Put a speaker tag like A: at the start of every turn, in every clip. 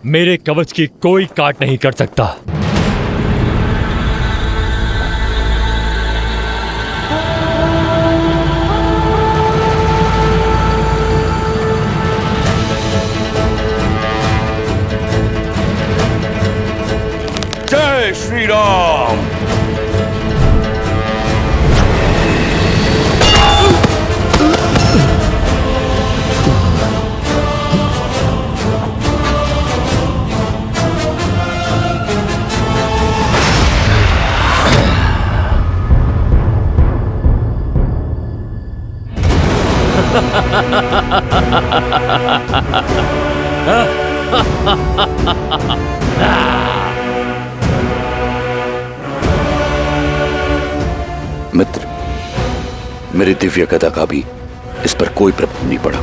A: मेरे कवच की कोई काट नहीं कर सकता।
B: जय श्री राम।
C: मित्र, मेरी दिव्य गदा का भी इस पर कोई प्रभाव नहीं पड़ा।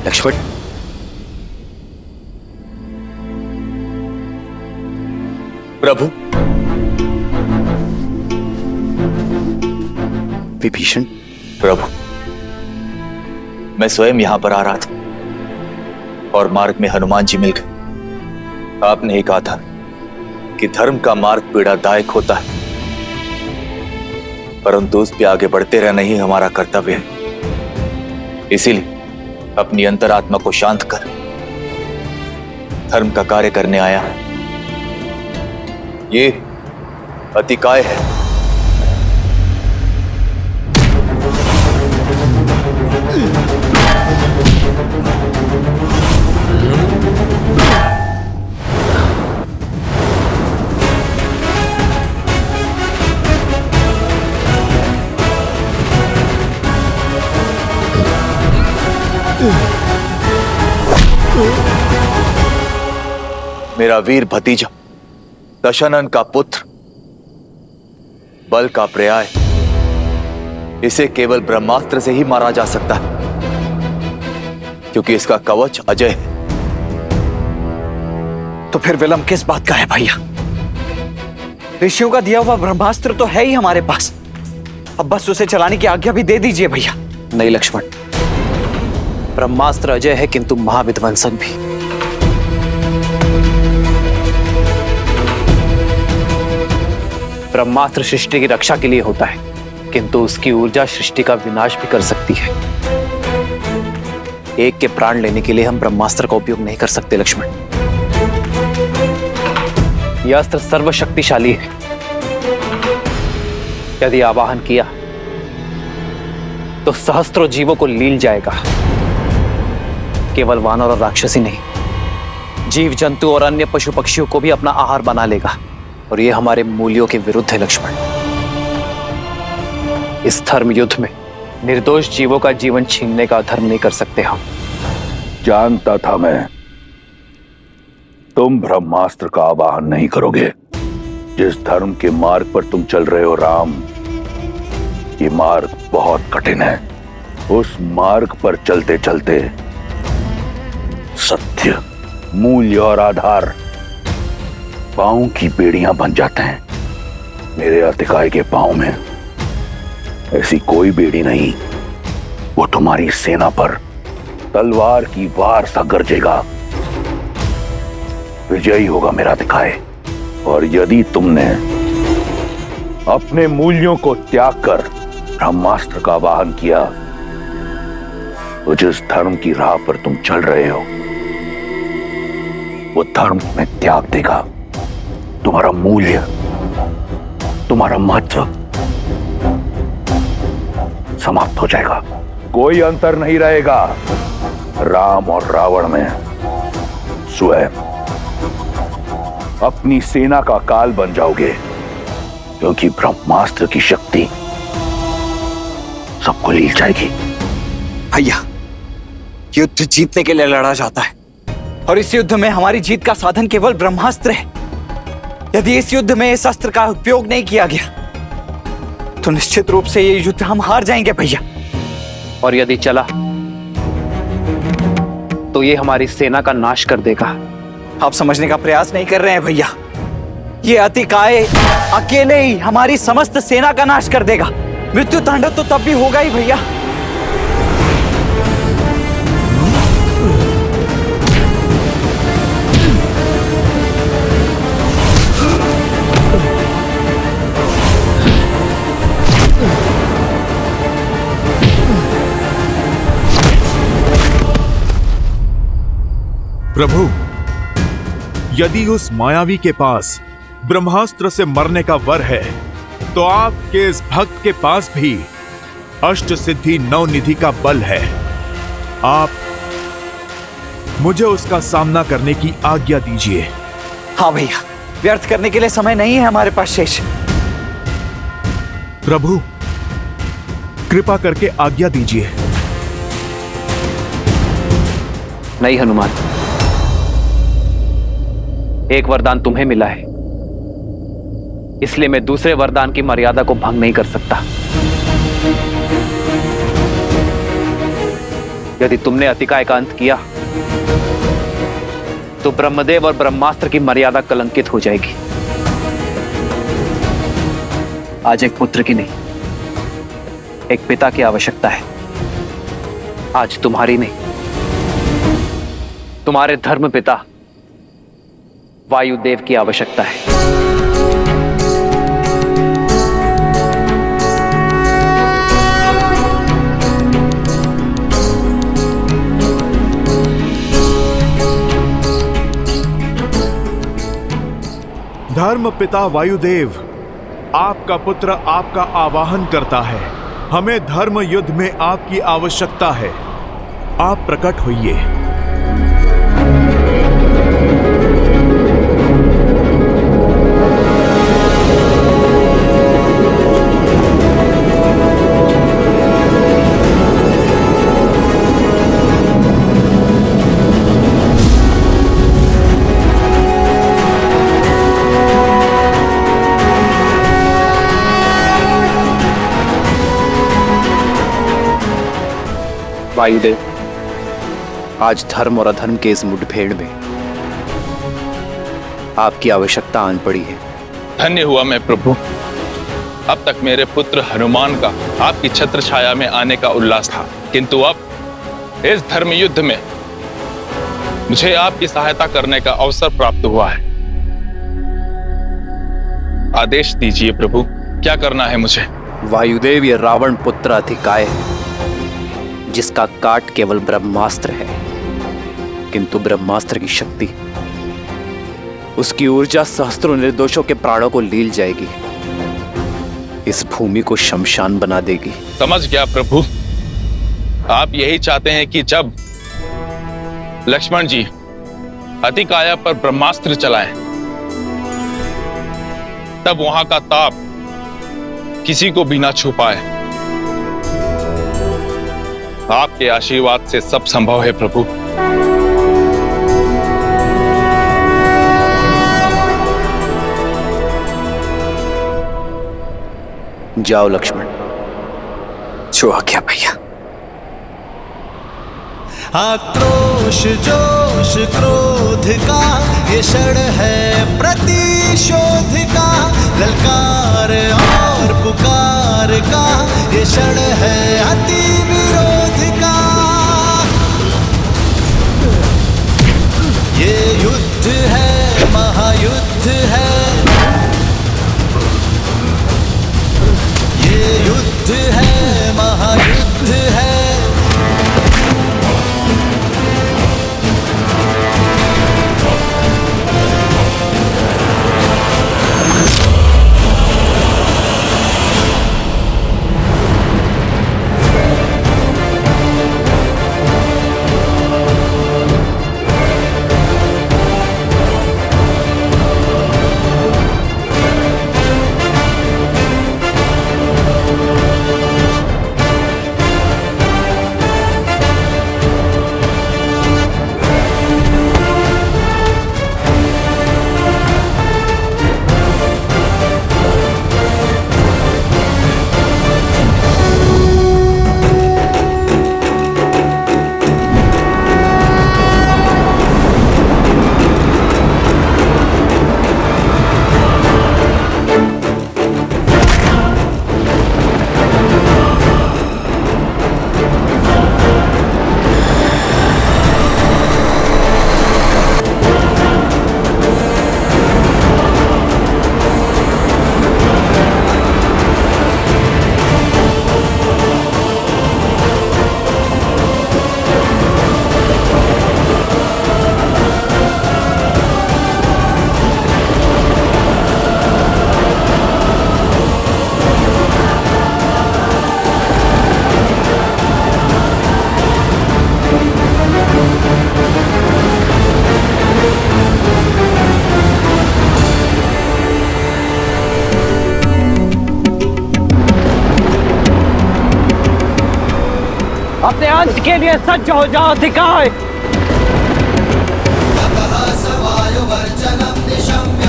C: लक्ष्मण,
B: प्रभु।
C: विभीषण।
B: प्रभु, मैं स्वयं यहां पर आ रहा था और मार्ग में हनुमान जी मिल गए। आपने ही कहा था कि धर्म का मार्ग पीड़ादायक होता है, परंतु उस पे आगे बढ़ते रहना ही हमारा कर्तव्य है। इसीलिए अपनी अंतरात्मा को शांत कर धर्म का कार्य करने आया। ये अतिकाय है। मेरा वीर भतीजा दशनन का पुत्र, बल का पर्याय, इसे केवल ब्रह्मास्त्र से ही मारा जा सकता है, क्योंकि इसका कवच अजय है।
D: तो फिर विलंब किस बात का है भैया? ऋषियों का दिया हुआ ब्रह्मास्त्र तो है ही हमारे पास, अब बस उसे चलाने की आज्ञा भी दे दीजिए भैया।
E: नहीं लक्ष्मण, ब्रह्मास्त्र अजय है किंतु महाविध्वंसक भी। ब्रह्मास्त्र सृष्टि की रक्षा के लिए होता है, किंतु उसकी ऊर्जा सृष्टि का विनाश भी कर सकती है। एक के प्राण लेने के लिए हम ब्रह्मास्त्र का उपयोग नहीं कर सकते लक्ष्मण। यह अस्त्र सर्वशक्तिशाली है। यदि आवाहन किया तो सहस्त्रों जीवों को लील जाएगा। केवल वानर और राक्षसी नहीं, जीव जंतु और अन्य पशु पक्षियों को भी अपना आहार बना लेगा, और यह हमारे मूल्यों के विरुद्ध है लक्ष्मण। इस धर्म युद्ध में निर्दोष जीवों का जीवन छीनने का धर्म नहीं कर सकते हम।
C: जानता था मैं तुम ब्रह्मास्त्र का आवाहन नहीं करोगे। जिस धर्म के मार्ग पर तुम चल रहे हो राम, ये मार्ग बहुत कठिन है। उस मार्ग पर चलते चलते सत्य, मूल्य और आधार पांव की बेड़ियां बन जाते हैं। मेरे अतिकाय के पांव में ऐसी कोई बेड़ी नहीं। वो तुम्हारी सेना पर तलवार की वार सा गरजेगा। विजयी होगा मेरा अतिकाय। और यदि तुमने अपने मूल्यों को त्याग कर ब्रह्मास्त्र का आवाहन किया तो जिस धर्म की राह पर तुम चल रहे हो वो धर्म में त्याग देगा। तुम्हारा मूल्य, तुम्हारा महत्व समाप्त हो जाएगा। कोई अंतर नहीं रहेगा राम और रावण में। स्वयं अपनी सेना का काल बन जाओगे, क्योंकि ब्रह्मास्त्र की शक्ति सबको लील जाएगी।
D: भैया, युद्ध जीतने के लिए लड़ा जाता है और इस युद्ध में हमारी जीत का साधन केवल ब्रह्मास्त्र है। यदि इस युद्ध में इस अस्त्र का उपयोग नहीं किया गया तो निश्चित रूप से ये युद्ध हम हार जाएंगे भैया।
E: और यदि चला तो ये हमारी सेना का नाश कर देगा।
D: आप समझने का प्रयास नहीं कर रहे हैं भैया। ये अतिकाय अकेले ही हमारी समस्त सेना का नाश कर देगा। मृत्यु तांडव तो तब भी होगा ही भैया।
F: प्रभु, यदि उस मायावी के पास ब्रह्मास्त्र से मरने का वर है तो आपके इस भक्त के पास भी अष्ट सिद्धि नवनिधि का बल है। आप मुझे उसका सामना करने की आज्ञा दीजिए।
D: हाँ भैया, व्यर्थ करने के लिए समय नहीं है हमारे पास शेष।
F: प्रभु, कृपा करके आज्ञा दीजिए।
E: नहीं हनुमान, एक वरदान तुम्हें मिला है, इसलिए मैं दूसरे वरदान की मर्यादा को भंग नहीं कर सकता। यदि तुमने अतिकाय का अंत किया तो ब्रह्मदेव और ब्रह्मास्त्र की मर्यादा कलंकित हो जाएगी। आज एक पुत्र की नहीं, एक पिता की आवश्यकता है। आज तुम्हारी नहीं, तुम्हारे धर्म पिता वायुदेव की आवश्यकता है।
F: धर्म पिता वायुदेव, आपका पुत्र आपका आवाहन करता है। हमें धर्म युद्ध में आपकी आवश्यकता है। आप प्रकट होइए।
E: वायुदेव, आज धर्म और अधर्म के इस मुठभेड़ में आपकी आवश्यकता आन पड़ी है।
G: धन्य हुआ मैं प्रभु। अब तक मेरे पुत्र हनुमान का आपकी छत्र छाया में आने का उल्लास था, किंतु अब इस धर्म युद्ध में मुझे आपकी सहायता करने का अवसर प्राप्त हुआ है। आदेश दीजिए प्रभु, क्या करना है मुझे?
E: वायुदेव, ये रावण पुत्र अतिकाय है, जिसका काट केवल ब्रह्मास्त्र है, किंतु ब्रह्मास्त्र की शक्ति, उसकी ऊर्जा सहस्त्रों निर्दोषों के प्राणों को लील जाएगी, इस भूमि को शमशान बना देगी।
G: समझ गया प्रभु। आप यही चाहते हैं कि जब लक्ष्मण जी अतिकाया पर ब्रह्मास्त्र चलाएं, तब वहां का ताप किसी को भी ना छू पाए। आपके आशीर्वाद से सब संभव है प्रभु।
E: जाओ लक्ष्मण।
D: जो आज्ञा भैया।
H: आक्रोश जोश क्रोध का ये क्षण है प्रतिशोध का, ललकार और पुकार का ये क्षण है अति विरोध का। ये युद्ध है, महायुद्ध है, ये युद्ध है, महायुद्ध है।
E: अपने अंत के लिए सज्ज हो जाओ अधिकाय।
H: वायुवर्जनं निशम्य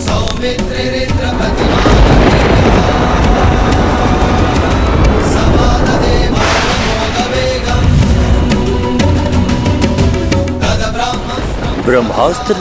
H: सौमित्रिरिन्द्रप्रतिमानमेव समाददे मानमोदवेगम् तद्ब्रह्मस्त्रं
A: ब्रह्मास्त्र?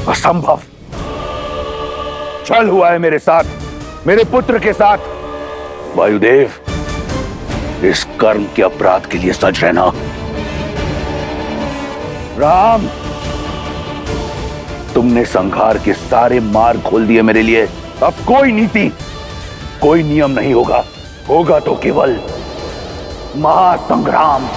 C: असंभव। छल हुआ है मेरे साथ, मेरे पुत्र के साथ। वायुदेव, इस कर्म के अपराध के लिए सज रहना। राम, तुमने संहार के सारे मार्ग खोल दिए मेरे लिए। अब कोई नीति, कोई नियम नहीं होगा, होगा तो केवल महासंग्राम।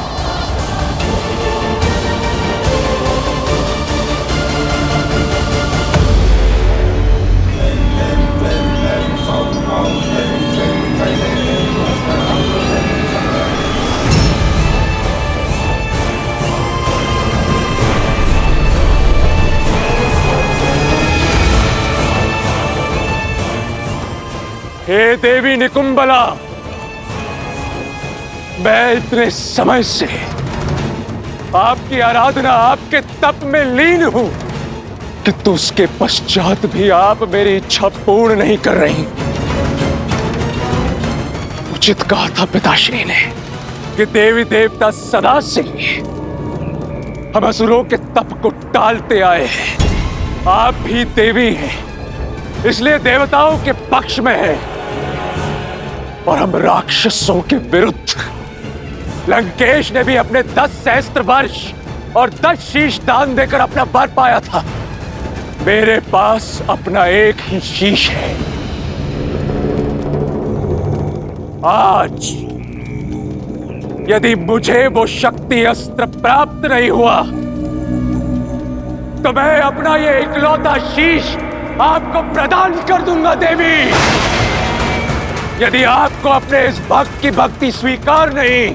A: हे देवी निकुंबला, मैं इतने समय से आपकी आराधना, आपके तप में लीन हूं, किंतु उसके पश्चात भी आप मेरी इच्छा पूर्ण नहीं कर रही। उचित कहा था पिताश्री ने कि देवी देवता सदा से हम असुरों के तप को टालते आए हैं। आप भी देवी हैं, इसलिए देवताओं के पक्ष में हैं, और हम राक्षसों के विरुद्ध। लंकेश ने भी अपने 10 सहस्त्र वर्ष और 10 शीश दान देकर अपना वर पाया था। मेरे पास अपना एक ही शीश है। आज यदि मुझे वो शक्ति अस्त्र प्राप्त नहीं हुआ तो मैं अपना ये इकलौता शीश आपको प्रदान कर दूंगा देवी। यदि आपको अपने इस भक्त की भक्ति स्वीकार नहीं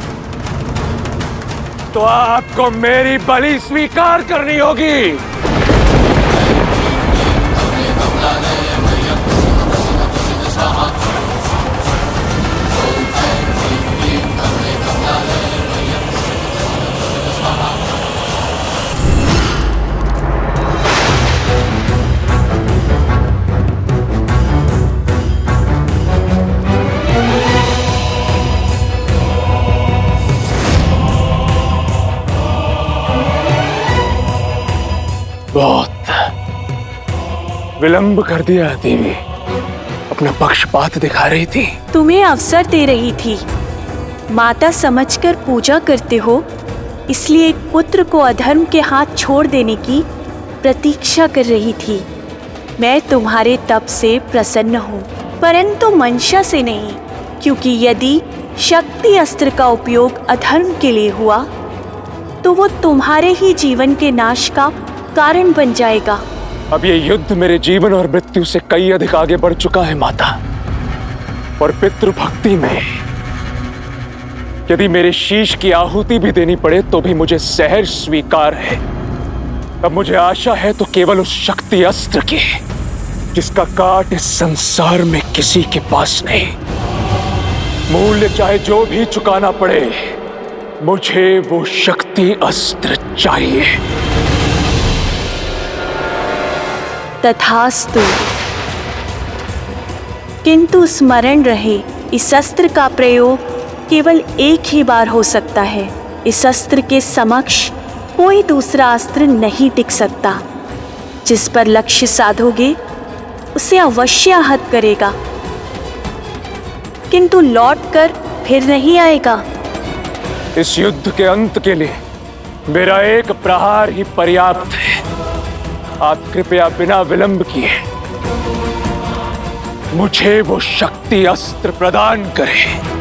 A: तो आपको मेरी बलि स्वीकार करनी होगी। बहुत विलंब कर दिया देवी, अपना पक्षपात दिखा रही थी।
I: तुम्हें अवसर दे रही थी, माता समझकर पूजा करते हो, इसलिए एक पुत्र को अधर्म के हाथ छोड़ देने की प्रतीक्षा कर रही थी। मैं तुम्हारे तप से प्रसन्न हूँ, परंतु मंशा से नहीं, क्योंकि यदि शक्ति अस्त्र का उपयोग अधर्म के लिए हुआ तो वो तुम्हारे ही जीवन के नाश का कारण बन जाएगा।
A: अब ये युद्ध मेरे जीवन और मृत्यु से कई अधिक आगे बढ़ चुका है माता। और पितृभक्ति में यदि मेरे शीश की आहुति भी देनी पड़े तो भी मुझे सहर्ष स्वीकार है। अब मुझे आशा है तो केवल उस शक्ति अस्त्र की जिसका काट इस संसार में किसी के पास नहीं। मूल्य चाहे जो भी चुकाना पड़े, मुझे वो शक्ति अस्त्र चाहिए।
I: तथास्तु। किंतु स्मरण रहे, इस अस्त्र का प्रयोग केवल एक ही बार हो सकता है। इस अस्त्र के समक्ष कोई दूसरा अस्त्र नहीं टिक सकता। जिस पर लक्ष्य साधोगे उसे अवश्य आहत करेगा, किंतु लौटकर फिर नहीं आएगा।
A: इस युद्ध के अंत के लिए मेरा एक प्रहार ही पर्याप्त है। आप कृपया बिना विलंब किए मुझे वो शक्ति अस्त्र प्रदान करें।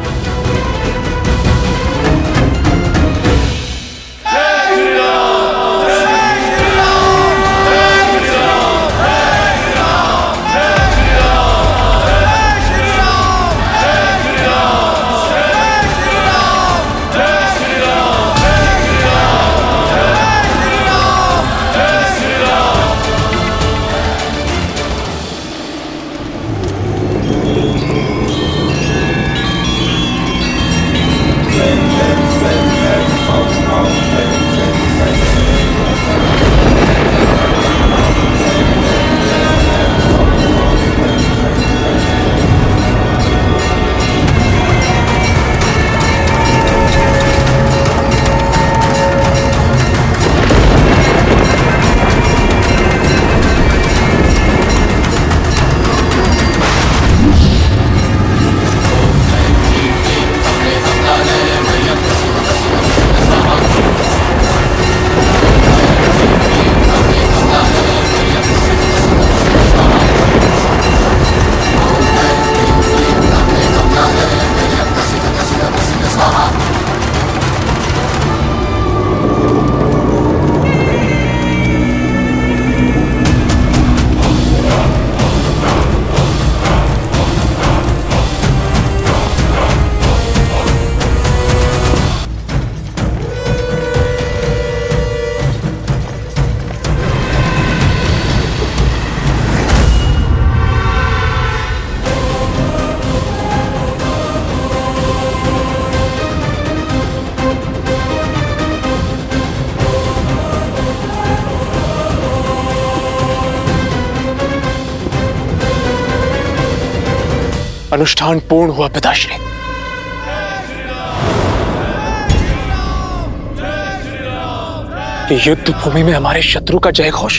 A: अनुष्ठान पूर्ण हुआ पिताश्री। कि युद्ध भूमि में हमारे शत्रु का जय घोष।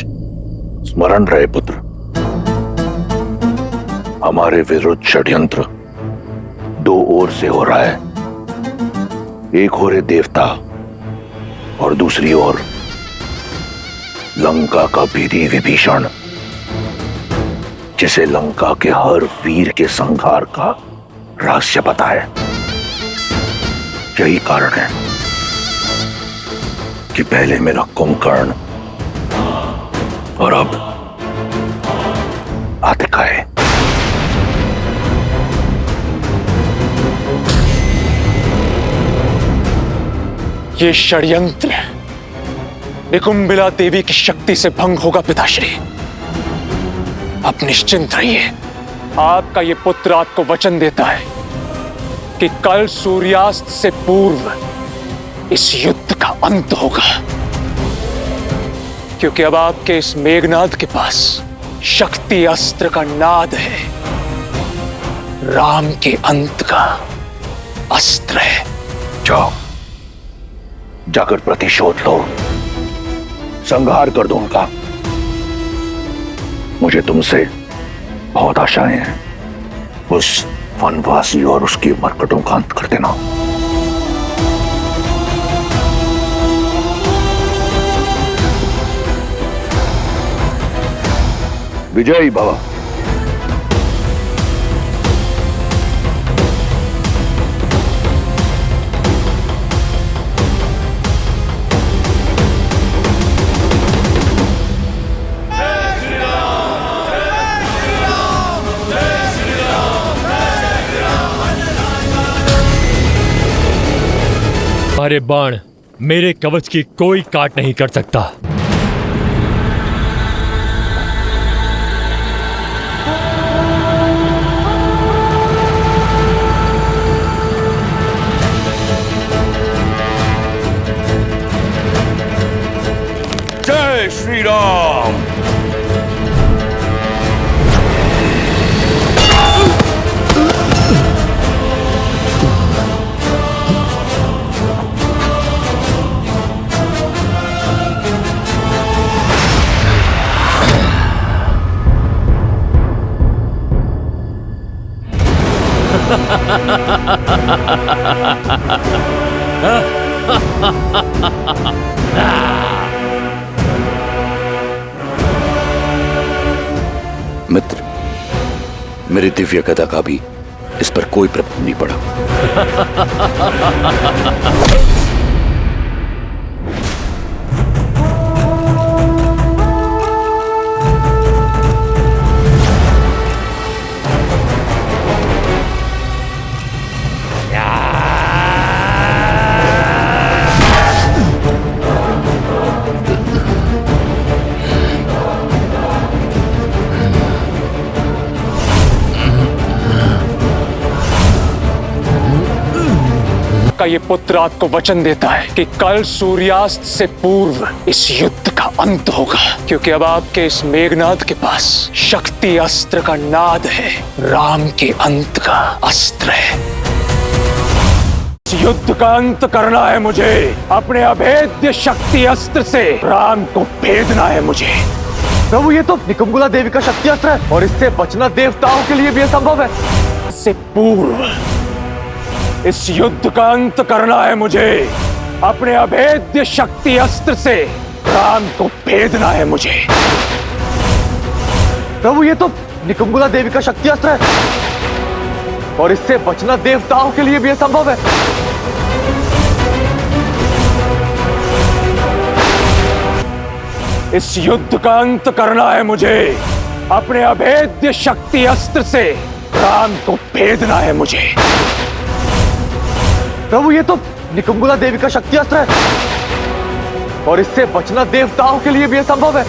C: स्मरण रहे पुत्र, हमारे विरुद्ध षड्यंत्र दो ओर से हो रहा है। एक हो रहे देवता और दूसरी ओर लंका का भीरी विभीषण, जिसे लंका के हर वीर के संहार का रहस्य पता है। यही कारण है कि पहले मेरा कुंभकर्ण और अब आतिकाय।
A: ये षड्यंत्र निकुंबिला देवी की शक्ति से भंग होगा पिताश्री। आप निश्चिंत रहिए। आपका ये पुत्र आपको वचन देता है कि कल सूर्यास्त से पूर्व इस युद्ध का अंत होगा, क्योंकि अब आपके इस मेघनाद के पास शक्ति अस्त्र का नाद है, राम के अंत का अस्त्र है।
C: जाओ, जाकर प्रतिशोध लो, संहार कर दो उनका। मुझे तुमसे बहुत आशाएं हैं। उस वनवासी और उसके मरकटों का अंत कर देना। विजयी भव।
J: तुम्हारे बाण मेरे कवच की कोई काट नहीं कर सकता।
C: जय श्री राम। मित्र, मेरी दिव्य गदा का भी इस पर कोई प्रभाव नहीं पड़ा।
A: का ये पुत्र आपको वचन देता है कि कल सूर्यास्त से पूर्व इस युद्ध का अंत होगा, क्योंकि अब आपके इस मेघनाद के पास शक्ति अस्त्र का नाद है, राम के अंत का अस्त्र है। इस युद्ध का अंत करना है मुझे, अपने अभेद्य शक्ति अस्त्र से राम को भेदना है मुझे।
B: प्रभु, ये तो निकुंभला देवी का शक्ति अस्त्र है और इससे बचना देवताओं के लिए भी असंभव है।
A: इससे पूर्व इस युद्ध का अंत करना है मुझे, अपने अभेद्य शक्ति अस्त्र से राम को भेदना है मुझे।
B: प्रभु, ये तो निकुंभला देवी का शक्ति अस्त्र है और इससे बचना देवताओं के लिए भी असंभव है।
A: इस युद्ध का अंत करना है मुझे, अपने अभेद्य शक्ति अस्त्र से राम को भेदना है मुझे।
B: प्रभु, ये तो निकुंभला देवी का शक्ति अस्त्र है और इससे बचना देवताओं के लिए भी असंभव है।